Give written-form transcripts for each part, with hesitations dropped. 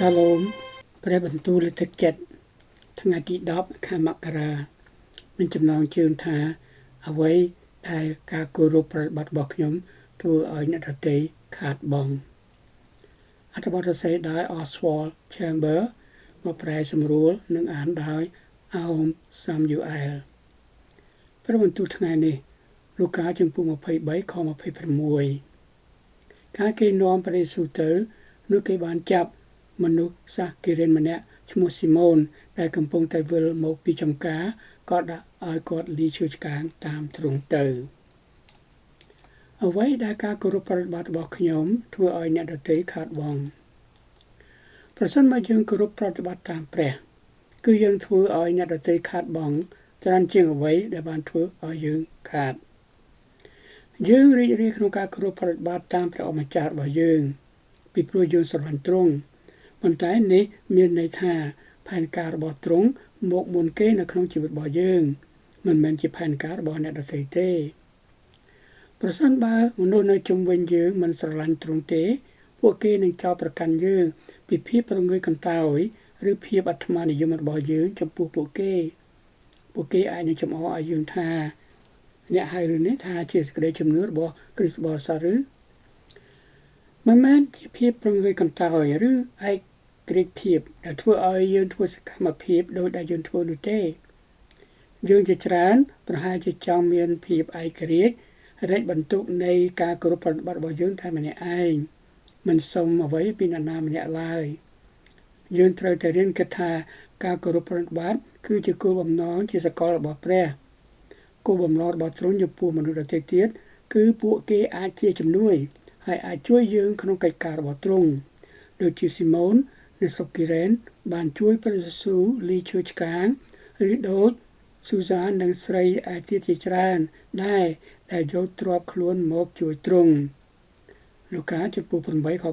សាឡូមព្រះបន្ទូលលើកទឹកចិត្តថ្ងៃទី10ខែមករាមានចំណងជើងថាអ្វីដែលការគោរពប្រតិបត្តិរបស់ខ្ញុំធ្វើឲ្យអ្នកដទៃខាតបង់អត្ថបទសរសេរដោយ Oswald Chambers មកប្រែសម្រួលនិងអានដោយ Aom Samuel ព្រះបន្ទូលថ្ងៃនេះលូកាជំពូក23ខ26ការគេនាំព្រះយេស៊ូវទៅនោះគេបានចាប់មនុស្សសាសគិរិនម្នាក់ឈ្មោះស៊ីម៉ូនដែលកំពុងតែវិលមកពីចំការក៏ដាក់ឲ្យគាត់លីឈើឆ្កាងតាមទ្រង់ទៅអ្វីដែលការគោរពប្រតិបត្តិរបស់ខ្ញុំធ្វើឲ្យអ្នកដទៃខាតបង់ប្រសិនបើយើងគោរពប្រតិបត្តិតាមព្រះគឺយើងធ្វើឲ្យអ្នកដទៃខាតបង់ច្រើនជាងអ្វីដែលបានធ្វើឲ្យយើងខាតយើងរីករាយក្នុងការគោរពប្រតិបត្តិតាមព្រះអម្ចាស់របស់យើងពីព្រោះយើងស្រឡាញ់ទ្រង់ប៉ុន្តែនេះមានន័យថាផែនការរបស់ទ្រង់មកមុនគេនៅក្នុងជីវិតរបស់យើងមិនមែនជាផែនការរបស់អ្នកដទៃទេប្រសិនបើមនុស្សនៅជុំវិញយើងមិនស្រឡាញ់ទ្រង់ទេពួកគេនឹងចោទប្រកាន់យើងពីភាពប្រងើយកន្តើយឬភាពអាត្មានិយមរបស់យើងចំពោះពួកគេអាចនឹងចំអកឲ្យយើងថាអ្នកហៅរឿងនេះថាជាសេចក្តីជំនឿរបស់គ្រីស្ទបរិស័ទឬមិនមែនជាភាពប្រងើយកន្តើយឬឯករាជ្យភាពដែលធ្វើឲ្យយើងធ្វើសកម្មភាពដោយដែលយើងធ្វើនោះទេយើងជាច្រើនប្រហែលជាចង់មានភាពឯករាជ្យរែកបន្ទុកនៃការគោរពប្រតិបត្តិរបស់យើងតែម្នាក់ឯងមិនសុំអ្វីពីអ្នកណាម្នាក់ឡើយយើងត្រូវតែរៀនគិតថាការគោរពប្រតិបត្តិគឺជាគោលបំណងជាសកលរបស់ព្រះគោលបំណងរបស់ទ្រង់ចំពោះមនុស្សដទៃទៀតគឺពួកគេអាចជាជំនួយហើយអាចជួយយើងក្នុងកិច្ចការរបស់ទ្រង់ដូចជាស៊ីម៉ូននៅស្រុកគីរ៉េនបានជួយព្រះយេស៊ូវលីឈើឆ្កាងឬដូចស៊ូសាននិងស្រីឯទៀតជាច្រើនដែលយកទ្រព្យខ្លួនមកជួយទ្រង់លូកាជំពូក8ខ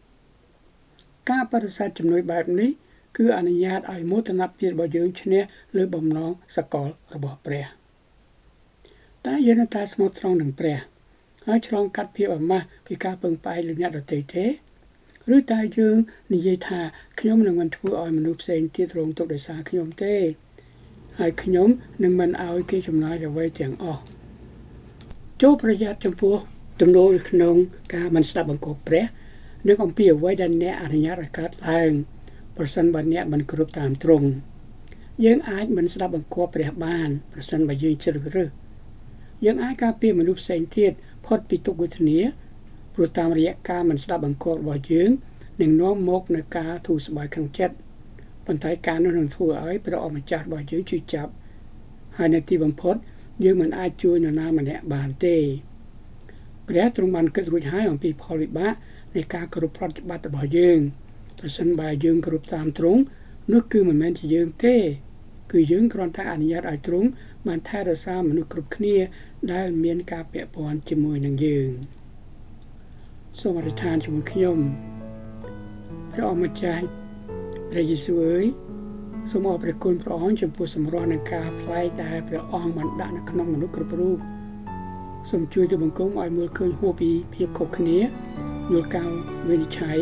3ការបដិសេធជំនួយបែបនេះគឺអនុញ្ញាតឲ្យមោទនភាពរបស់យើងឈ្នះលើបំណងសកលរបស់ព្រះតែយើងនៅតែស្មោះត្រង់នឹងព្រះហើយឆ្លងកាត់ភាពអាម៉ាស់ពីការពឹងផ្អែកលើអ្នកដទៃទេឬតែយើងនិយាយថាខ្ញុំនឹងមិនធ្វើឲ្យមនុស្សផ្សេងទៀតរងទុក្ខដោយសារខ្ញុំទេហើយខ្ញុំនឹងមិនឲ្យគេចំណាយអ្វីទាំងអស់ចូលប្រយ័ត្នចំពោះទំនោរក្នុងការមិនស្ដាប់បង្គាប់ព្រះនិងអំពីអ្វីដែលអ្នកអនុញ្ញាតឲ្យកើតឡើងប្រសិនបើអ្នកមិនគោរពតាមទ្រង់យើងអាចមិនស្ដាប់បង្គាប់ព្រះបានប្រសិនបើយើងជ្រើសរើសយើងអាចការពារមនុស្សផ្សេងទៀតផុតពីទុក្ខវេទនាព្រោះតាមរយៈការមិនស្ដាប់បង្គាប់របស់យើងនឹងនាំមកនូវការធូរស្បើយក្នុងចិត្តប៉ុន្តែការនោះនឹងធ្វើឲ្យព្រះអម្ចាស់របស់យើងជឿចាប់ហើយនៅទីបំផុតយើងមិនអាចជួយនរណាម្នាក់បានទេព្រះទ្រង់បានគិតរួចហើយអំពីផលវិបាកនៃការគោរពប្រតិបត្តិរបស់យើងប្រសិនបើយើងគោរពតាមទ្រង់នោះគឺមិនមែនជាយើងទេគឺយើងគ្រាន់តែអនុញ្ញាតឲ្យទ្រង់បានថែរក្សាមនុស្សគ្រប់គ្នាដែលមានការពាក់ព័ន្ធជាមួយនឹងយើងសូមអធិដ្ឋានជាមួយខ្ញុំព្រះអម្ចាស់ព្រះយេស៊ូវអើយសូមអរព្រះគុណព្រះអង្គចំពោះសម្រស់នៃការប្លែកដែលព្រះអង្គបានដាក់នៅក្នុងមនុស្សគ្រប់រូបសូមជួយទៅបង្គំឲ្យមើលឃើញហួសពីភាពខុសគ្នាយល់ការវិនិច្ឆ័យ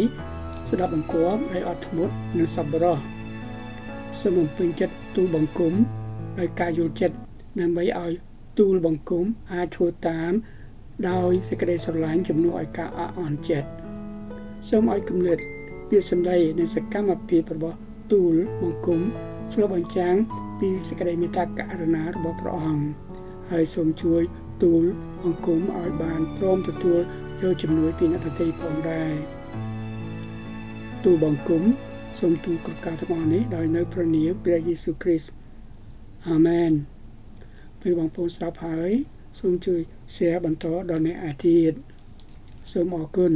ស្ដាប់បង្គាប់ដោយអត់ធ្មត់និងសប្បុរសសូមបំពេញចិត្តទូលបង្គំដោយការយល់ចិត្តដើម្បីឲ្យទូលបង្គំអាចធ្វើតាមដោយសេចក្តីស្រឡាញ់ជំនួសឲ្យការអន់ចិត្តសូមឲ្យគំនិតពាក្យសម្ដីនិងសកម្មភាពរបស់ទូលបង្គំឆ្លុះបញ្ចាំងពីសេចក្តីមេត្តាករុណារបស់ព្រះអង្គហើយសូមជួយទូលបង្គំឲ្យបានព្រមទទួលយកជំនួយពីអ្នកដទៃផងដែរទូលបង្គំសូមទូលគ្រប់ការទាំងអស់នេះដោយនៅព្រះនាមព្រះយេស៊ូវគ្រីស្ទអាមែនពេលបងប្អូនស្ដាប់ហើយសូមជួយ share បន្តដល់អ្នកអាទិសូមអរគុណ